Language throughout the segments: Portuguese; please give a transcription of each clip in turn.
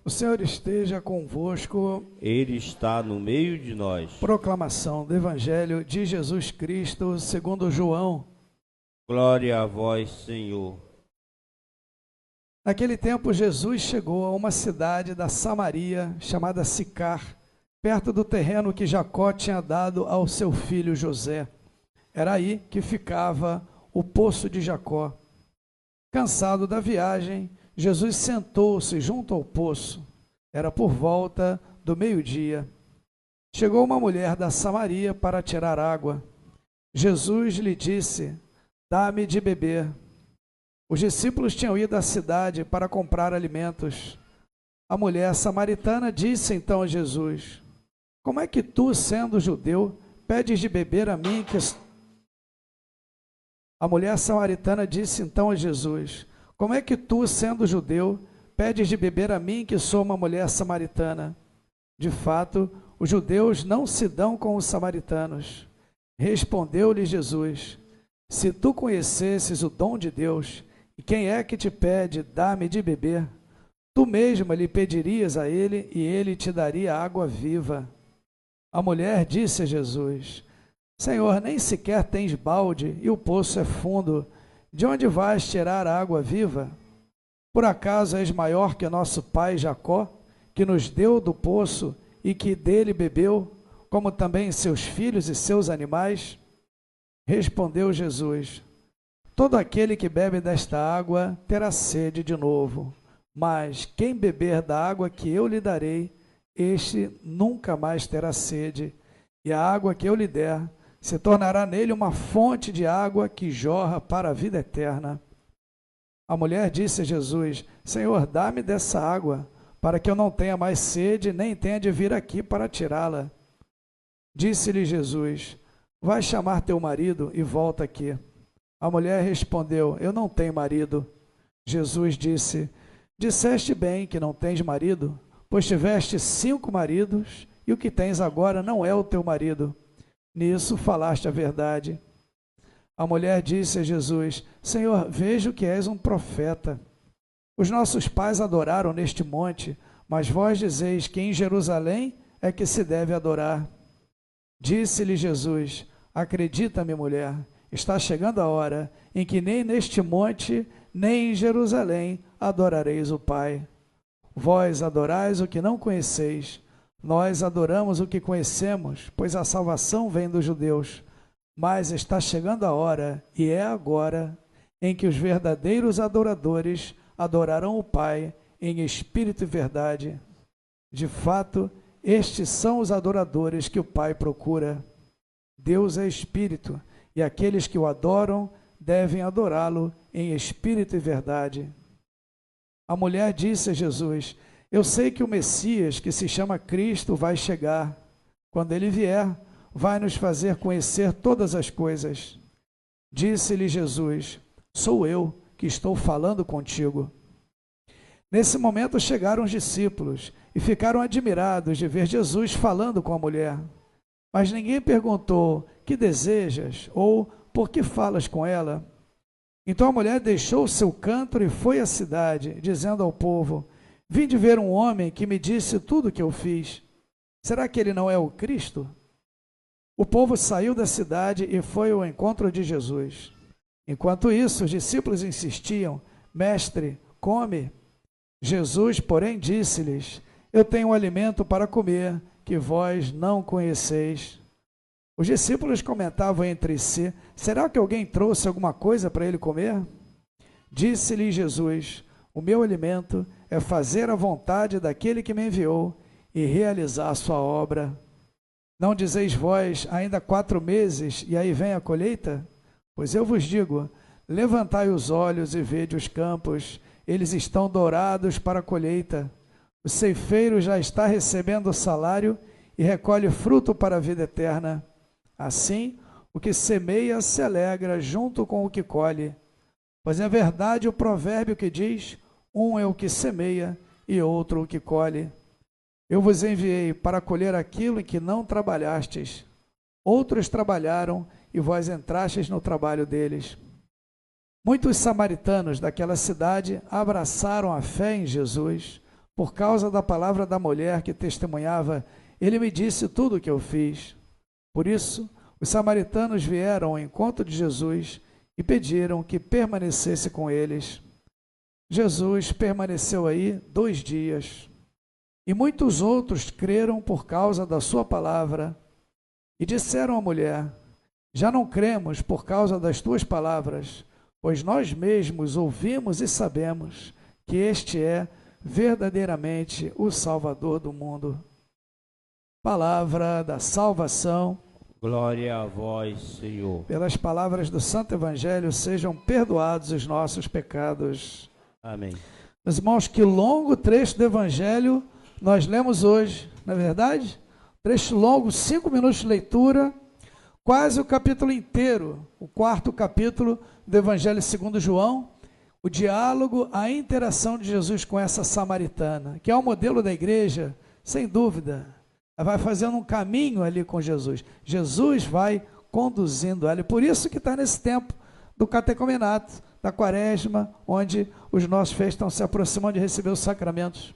O Senhor esteja convosco. Ele está no meio de nós. Proclamação do Evangelho de Jesus Cristo segundo João. Glória a vós, Senhor. Naquele tempo, Jesus chegou a uma cidade da Samaria, chamada Sicar, perto do terreno que Jacó tinha dado ao seu filho José. Era aí que ficava o poço de Jacó. Cansado da viagem, Jesus sentou-se junto ao poço. Era por volta do meio-dia. Chegou uma mulher da Samaria para tirar água. Jesus lhe disse: "Dá-me de beber." Os discípulos tinham ido à cidade para comprar alimentos. A mulher samaritana disse então a Jesus: "Como é que tu, sendo judeu, pedes de beber a mim que..." A mulher samaritana disse então a Jesus: "Como é que tu, sendo judeu, pedes de beber a mim que sou uma mulher samaritana?" De fato, os judeus não se dão com os samaritanos. Respondeu-lhe Jesus: "Se tu conhecesses o dom de Deus, e quem é que te pede, dá-me de beber, tu mesma lhe pedirias a ele, e ele te daria água viva." A mulher disse a Jesus: "Senhor, nem sequer tens balde, e o poço é fundo. De onde vais tirar a água viva? Por acaso és maior que nosso pai Jacó, que nos deu do poço e que dele bebeu, como também seus filhos e seus animais?" Respondeu Jesus: "Todo aquele que bebe desta água terá sede de novo, mas quem beber da água que eu lhe darei, este nunca mais terá sede, e a água que eu lhe der se tornará nele uma fonte de água que jorra para a vida eterna." A mulher disse a Jesus: "Senhor, dá-me dessa água, para que eu não tenha mais sede, nem tenha de vir aqui para tirá-la." Disse-lhe Jesus: "Vai chamar teu marido e volta aqui." A mulher respondeu: "Eu não tenho marido." Jesus disse: "Disseste bem que não tens marido, pois tiveste 5 maridos, e o que tens agora não é o teu marido. Nisso falaste a verdade." A mulher disse a Jesus: "Senhor, vejo que és um profeta. Os nossos pais adoraram neste monte, mas vós dizeis que em Jerusalém é que se deve adorar." Disse-lhe Jesus: "Acredita-me, mulher, está chegando a hora em que nem neste monte, nem em Jerusalém adorareis o Pai. Vós adorais o que não conheceis, nós adoramos o que conhecemos, pois a salvação vem dos judeus. Mas está chegando a hora, e é agora, em que os verdadeiros adoradores adorarão o Pai em espírito e verdade. De fato, estes são os adoradores que o Pai procura. Deus é espírito, e aqueles que o adoram devem adorá-lo em espírito e verdade." A mulher disse a Jesus: "Eu sei que o Messias, que se chama Cristo, vai chegar. Quando ele vier, vai nos fazer conhecer todas as coisas." Disse-lhe Jesus: "Sou eu que estou falando contigo." Nesse momento chegaram os discípulos e ficaram admirados de ver Jesus falando com a mulher. Mas ninguém perguntou: "Que desejas?" ou "Por que falas com ela?" Então a mulher deixou o seu cântaro e foi à cidade, dizendo ao povo: "Vinde ver um homem que me disse tudo o que eu fiz. Será que ele não é o Cristo?" O povo saiu da cidade e foi ao encontro de Jesus. Enquanto isso, os discípulos insistiam: "Mestre, come." Jesus, porém, disse-lhes: "Eu tenho um alimento para comer que vós não conheceis." Os discípulos comentavam entre si: "Será que alguém trouxe alguma coisa para ele comer?" Disse-lhe Jesus: "O meu alimento é fazer a vontade daquele que me enviou e realizar a sua obra. Não dizeis vós, ainda 4 meses, e aí vem a colheita? Pois eu vos digo, levantai os olhos e vede os campos, eles estão dourados para a colheita. O ceifeiro já está recebendo o salário e recolhe fruto para a vida eterna. Assim, o que semeia se alegra junto com o que colhe. Pois é verdade o provérbio que diz: um é o que semeia e outro o que colhe. Eu vos enviei para colher aquilo em que não trabalhastes. Outros trabalharam e vós entrastes no trabalho deles." Muitos samaritanos daquela cidade abraçaram a fé em Jesus, Por causa da palavra da mulher que testemunhava, ele me disse tudo o que eu fiz. Por isso, os samaritanos vieram ao encontro de Jesus e pediram que permanecesse com eles. Jesus permaneceu aí 2 dias. E muitos outros creram por causa da sua palavra. E disseram à mulher: já não cremos por causa das tuas palavras, pois nós mesmos ouvimos e sabemos que este é verdadeiramente o Salvador do mundo. Palavra da salvação. Glória a vós, Senhor. Pelas palavras do Santo Evangelho, sejam perdoados os nossos pecados. Amém. Meus irmãos, que longo trecho do Evangelho nós lemos hoje, não é verdade? Trecho longo, 5 minutos de leitura, quase o capítulo inteiro, o 4º capítulo do Evangelho segundo João, o diálogo, a interação de Jesus com essa samaritana, que é o modelo da igreja, sem dúvida. Ela vai fazendo um caminho ali com Jesus. Jesus vai conduzindo ela. E por isso que está nesse tempo do catecumenato, da quaresma, onde os nossos fiéis estão se aproximando de receber os sacramentos.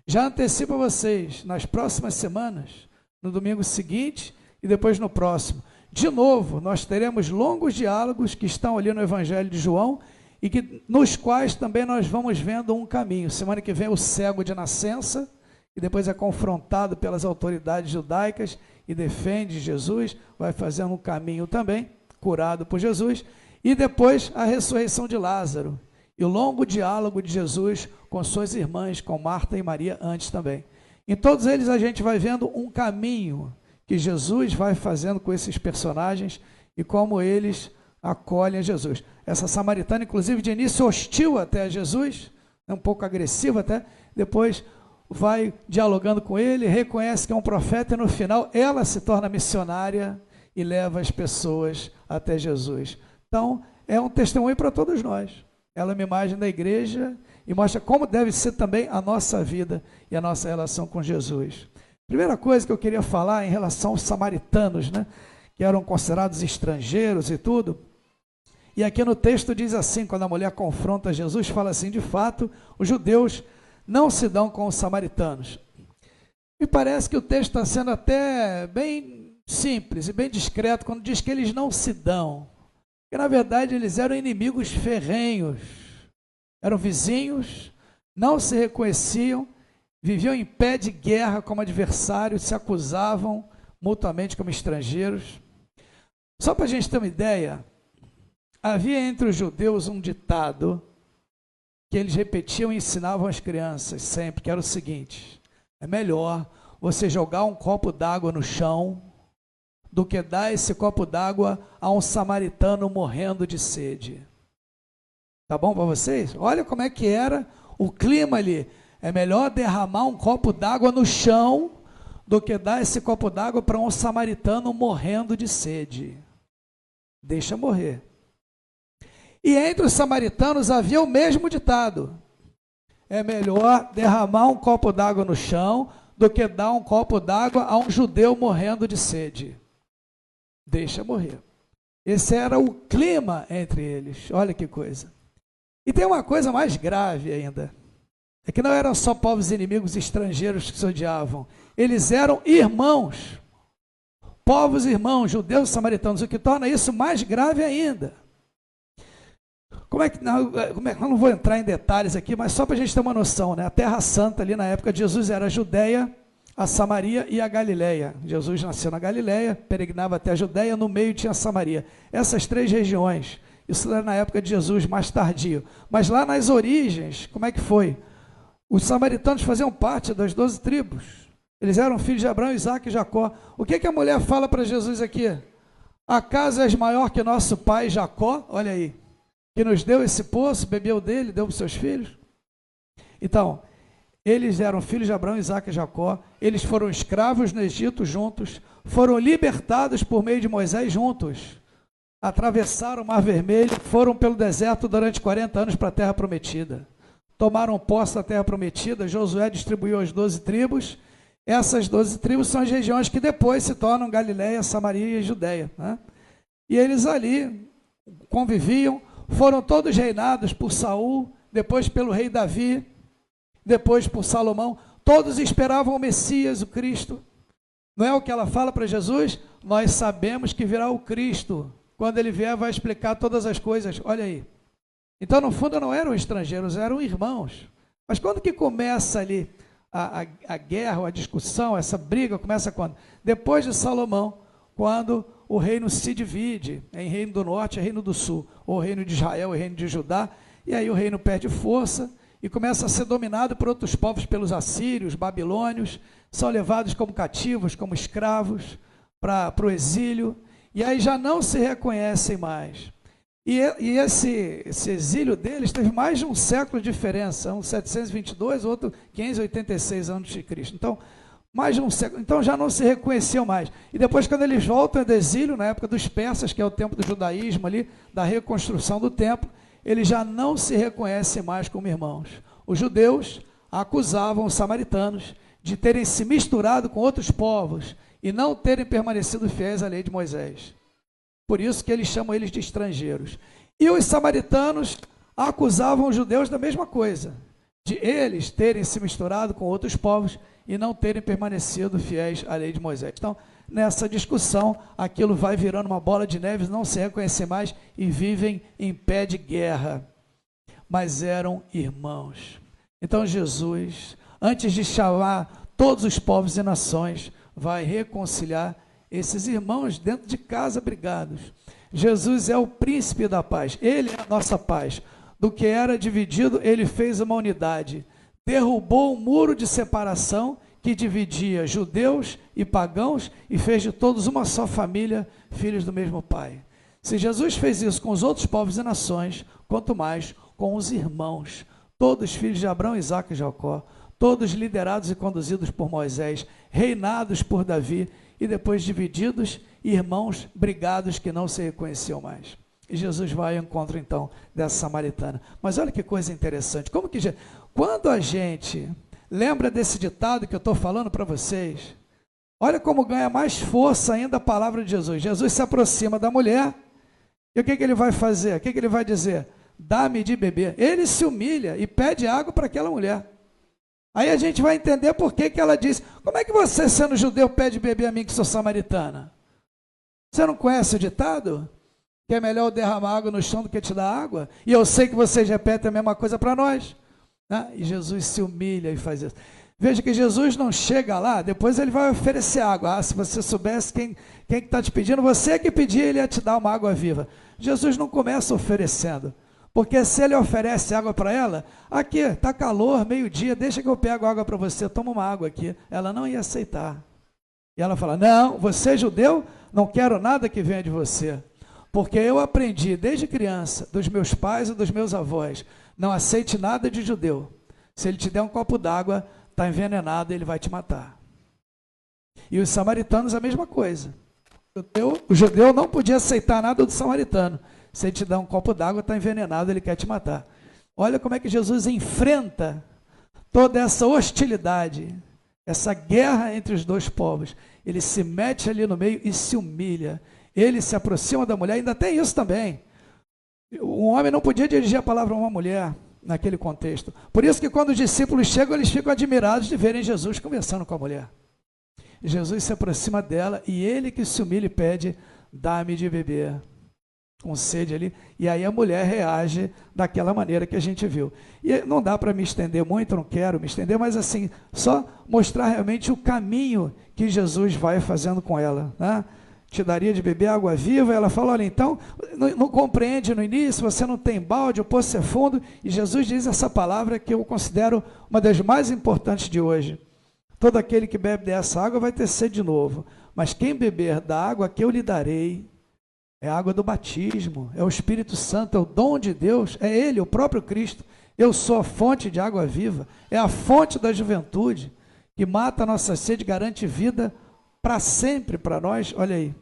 Já antecipo a vocês, nas próximas semanas, no domingo seguinte e depois no próximo, de novo, nós teremos longos diálogos que estão ali no Evangelho de João e nos quais também nós vamos vendo um caminho. Semana que vem o cego de nascença, e depois é confrontado pelas autoridades judaicas e defende Jesus, vai fazendo um caminho também, curado por Jesus, e depois a ressurreição de Lázaro, e o longo diálogo de Jesus com suas irmãs, com Marta e Maria antes também. Em todos eles a gente vai vendo um caminho que Jesus vai fazendo com esses personagens e como eles acolhem a Jesus. Essa samaritana, inclusive, de início hostil até a Jesus, um pouco agressiva até, depois vai dialogando com ele, reconhece que é um profeta e no final ela se torna missionária e leva as pessoas até Jesus. Então, é um testemunho para todos nós. Ela é uma imagem da igreja e mostra como deve ser também a nossa vida e a nossa relação com Jesus. Primeira coisa que eu queria falar em relação aos samaritanos, né, que eram considerados estrangeiros e tudo. E aqui no texto diz assim, quando a mulher confronta Jesus, fala assim: de fato, os judeus não se dão com os samaritanos. Me parece que o texto está sendo até bem simples e bem discreto quando diz que eles não se dão. Porque, na verdade, eles eram inimigos ferrenhos, eram vizinhos, não se reconheciam, viviam em pé de guerra como adversários, se acusavam mutuamente como estrangeiros. Só para a gente ter uma ideia, havia entre os judeus um ditado que eles repetiam e ensinavam às crianças sempre, que era o seguinte: é melhor você jogar um copo d'água no chão do que dar esse copo d'água a um samaritano morrendo de sede. Tá bom para vocês? Olha como é que era o clima ali. É melhor derramar um copo d'água no chão do que dar esse copo d'água para um samaritano morrendo de sede. Deixa morrer. E entre os samaritanos havia o mesmo ditado: é melhor derramar um copo d'água no chão do que dar um copo d'água a um judeu morrendo de sede. Deixa morrer. Esse era o clima entre eles. Olha que coisa. E tem uma coisa mais grave ainda. É que não eram só povos inimigos estrangeiros que se odiavam. Eles eram irmãos. Povos irmãos, judeus e samaritanos, o que torna isso mais grave ainda. Eu não vou entrar em detalhes aqui, mas só para a gente ter uma noção, né? A Terra Santa ali na época de Jesus era a Judeia, a Samaria e a Galileia. Jesus nasceu na Galileia, peregrinava até a Judeia, no meio tinha a Samaria. Essas 3 regiões, isso era na época de Jesus, mais tardio. Mas lá nas origens, como é que foi? Os samaritanos faziam parte das 12 tribos. Eles eram filhos de Abraão, Isaque e Jacó. O que a mulher fala para Jesus aqui? Acaso és maior que nosso pai Jacó? Olha aí. Que nos deu esse poço, bebeu dele, deu para os seus filhos. Então, eles eram filhos de Abraão, Isaque e Jacó, eles foram escravos no Egito juntos, foram libertados por meio de Moisés juntos, atravessaram o Mar Vermelho, foram pelo deserto durante 40 anos para a Terra Prometida, tomaram posse da Terra Prometida, Josué distribuiu as 12 tribos, essas 12 tribos são as regiões que depois se tornam Galileia, Samaria e Judeia, né? E eles ali conviviam, foram todos reinados por Saul, depois pelo rei Davi, depois por Salomão. Todos esperavam o Messias, o Cristo. Não é o que ela fala para Jesus? Nós sabemos que virá o Cristo. Quando ele vier, vai explicar todas as coisas. Olha aí. Então, no fundo, não eram estrangeiros, eram irmãos. Mas quando que começa ali a guerra, a discussão, essa briga, começa quando? Depois de Salomão, quando o reino se divide em reino do norte e reino do sul, ou reino de Israel e reino de Judá, e aí o reino perde força e começa a ser dominado por outros povos, pelos assírios, babilônios, são levados como cativos, como escravos, para o exílio, e aí já não se reconhecem mais. E esse exílio deles teve mais de um século de diferença, um 722, outro 586 anos de Cristo. Então, mais de um século, então já não se reconheciam mais. E depois, quando eles voltam do exílio, na época dos persas, que é o tempo do judaísmo ali, da reconstrução do templo, eles já não se reconhecem mais como irmãos. Os judeus acusavam os samaritanos de terem se misturado com outros povos e não terem permanecido fiéis à lei de Moisés. Por isso que eles chamam eles de estrangeiros. E os samaritanos acusavam os judeus da mesma coisa, de eles terem se misturado com outros povos e não terem permanecido fiéis à lei de Moisés. Então, nessa discussão, aquilo vai virando uma bola de neve, não se reconhecem mais e vivem em pé de guerra. Mas eram irmãos. Então, Jesus, antes de chamar todos os povos e nações, vai reconciliar esses irmãos dentro de casa brigados. Jesus é o príncipe da paz, ele é a nossa paz. Do que era dividido, ele fez uma unidade. Derrubou um muro de separação que dividia judeus e pagãos e fez de todos uma só família, filhos do mesmo Pai. Se Jesus fez isso com os outros povos e nações, quanto mais com os irmãos, todos filhos de Abraão, Isaque e Jacó, todos liderados e conduzidos por Moisés, reinados por Davi, e depois divididos, irmãos brigados que não se reconheciam mais. E Jesus vai ao encontro, então, dessa samaritana. Mas olha que coisa interessante, quando a gente lembra desse ditado que eu estou falando para vocês, olha como ganha mais força ainda a palavra de Jesus. Jesus se aproxima da mulher, e o que ele vai fazer? O que ele vai dizer? Dá-me de beber. Ele se humilha e pede água para aquela mulher. Aí a gente vai entender por que ela disse, como é que você, sendo judeu, pede beber a mim que sou samaritana? Você não conhece o ditado? Que é melhor eu derramar água no chão do que te dar água? E eu sei que vocês repetem a mesma coisa para nós. Né? E Jesus se humilha e faz isso. Veja que Jesus não chega lá, depois ele vai oferecer água. Ah, se você soubesse quem está te pedindo, você que pedia, ele ia te dar uma água viva. Jesus não começa oferecendo. Porque se ele oferece água para ela, aqui, está calor, meio-dia, deixa que eu pego água para você, toma uma água aqui. Ela não ia aceitar. E ela fala, não, você é judeu, não quero nada que venha de você. Porque eu aprendi desde criança, dos meus pais e dos meus avós, não aceite nada de judeu. Se ele te der um copo d'água, está envenenado, ele vai te matar. E os samaritanos a mesma coisa. O judeu não podia aceitar nada do samaritano. Se ele te dá um copo d'água, está envenenado, ele quer te matar. Olha como é que Jesus enfrenta toda essa hostilidade, essa guerra entre os dois povos. Ele se mete ali no meio e se humilha. Ele se aproxima da mulher, ainda tem isso também. Um homem não podia dirigir a palavra a uma mulher naquele contexto. Por isso que quando os discípulos chegam, eles ficam admirados de verem Jesus conversando com a mulher. Jesus se aproxima dela e ele que se humilha e pede, dá-me de beber. Com sede ali, e aí a mulher reage daquela maneira que a gente viu. E não dá para me estender muito, não quero me estender, mas assim, só mostrar realmente o caminho que Jesus vai fazendo com ela, né? Te daria de beber água viva, ela fala, olha, então, não compreende no início, você não tem balde, o poço é fundo, e Jesus diz essa palavra que eu considero uma das mais importantes de hoje. Todo aquele que bebe dessa água vai ter sede de novo, mas quem beber da água que eu lhe darei, é a água do batismo, é o Espírito Santo, é o dom de Deus, é Ele, o próprio Cristo. Eu sou a fonte de água viva, é a fonte da juventude, que mata a nossa sede, garante vida para sempre para nós. Olha aí,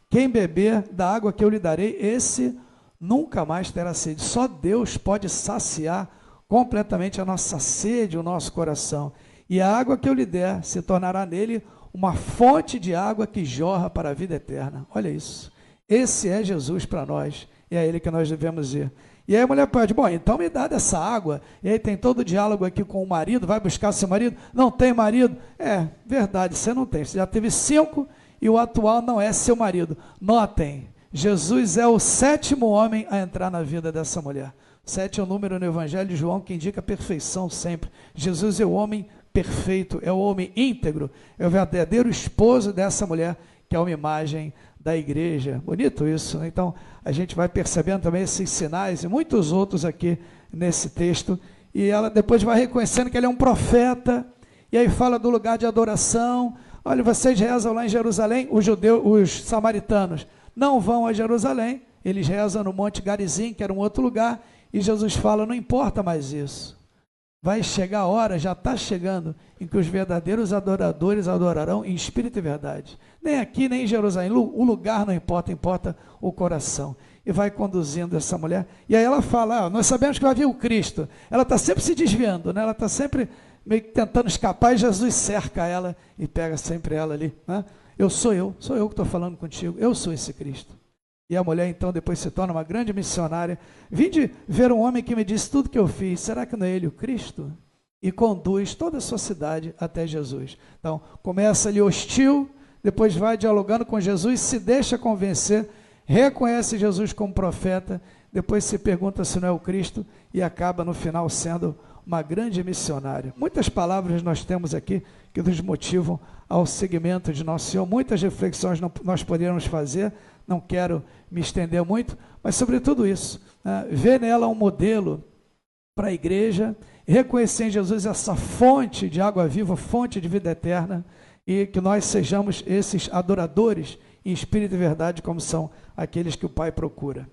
quem beber da água que eu lhe darei, esse nunca mais terá sede. Só Deus pode saciar completamente a nossa sede, o nosso coração. E a água que eu lhe der se tornará nele uma fonte de água que jorra para a vida eterna. Olha isso. Esse é Jesus para nós, e é a Ele que nós devemos ir. E aí a mulher pede, bom, então me dá dessa água. E aí tem todo o diálogo aqui com o marido, vai buscar seu marido, não tem marido. É, verdade, você não tem, você já teve 5 e o atual não é seu marido. Notem, Jesus é o 7º homem a entrar na vida dessa mulher. 7 é o número no Evangelho de João que indica perfeição sempre. Jesus é o homem perfeito, é o homem íntegro, é o verdadeiro esposo dessa mulher, que é uma imagem da igreja. Bonito isso, né? Então a gente vai percebendo também esses sinais e muitos outros aqui nesse texto, e ela depois vai reconhecendo que ele é um profeta, e aí fala do lugar de adoração. Olha, vocês rezam lá em Jerusalém, os samaritanos não vão a Jerusalém, eles rezam no Monte Garizim, que era um outro lugar, e Jesus fala, não importa mais isso, vai chegar a hora, já está chegando, em que os verdadeiros adoradores adorarão em espírito e verdade. Nem aqui, nem em Jerusalém, o lugar não importa, importa o coração. E vai conduzindo essa mulher, e aí ela fala, nós sabemos que vai vir o Cristo. Ela está sempre se desviando, né? Ela está sempre meio que tentando escapar, e Jesus cerca ela e pega sempre ela ali, né? Sou eu que estou falando contigo, eu sou esse Cristo. E a mulher então depois se torna uma grande missionária. Vinde ver um homem que me disse tudo que eu fiz, será que não é ele o Cristo? E conduz toda a sua cidade até Jesus. Então começa ali hostil, depois vai dialogando com Jesus, se deixa convencer, reconhece Jesus como profeta, depois se pergunta se não é o Cristo e acaba no final sendo uma grande missionária. Muitas palavras nós temos aqui que nos motivam ao seguimento de Nosso Senhor, muitas reflexões nós poderíamos fazer, não quero me estender muito, mas sobre tudo isso, né, ver nela um modelo para a igreja, reconhecer em Jesus essa fonte de água viva, fonte de vida eterna, e que nós sejamos esses adoradores em espírito e verdade, como são aqueles que o Pai procura.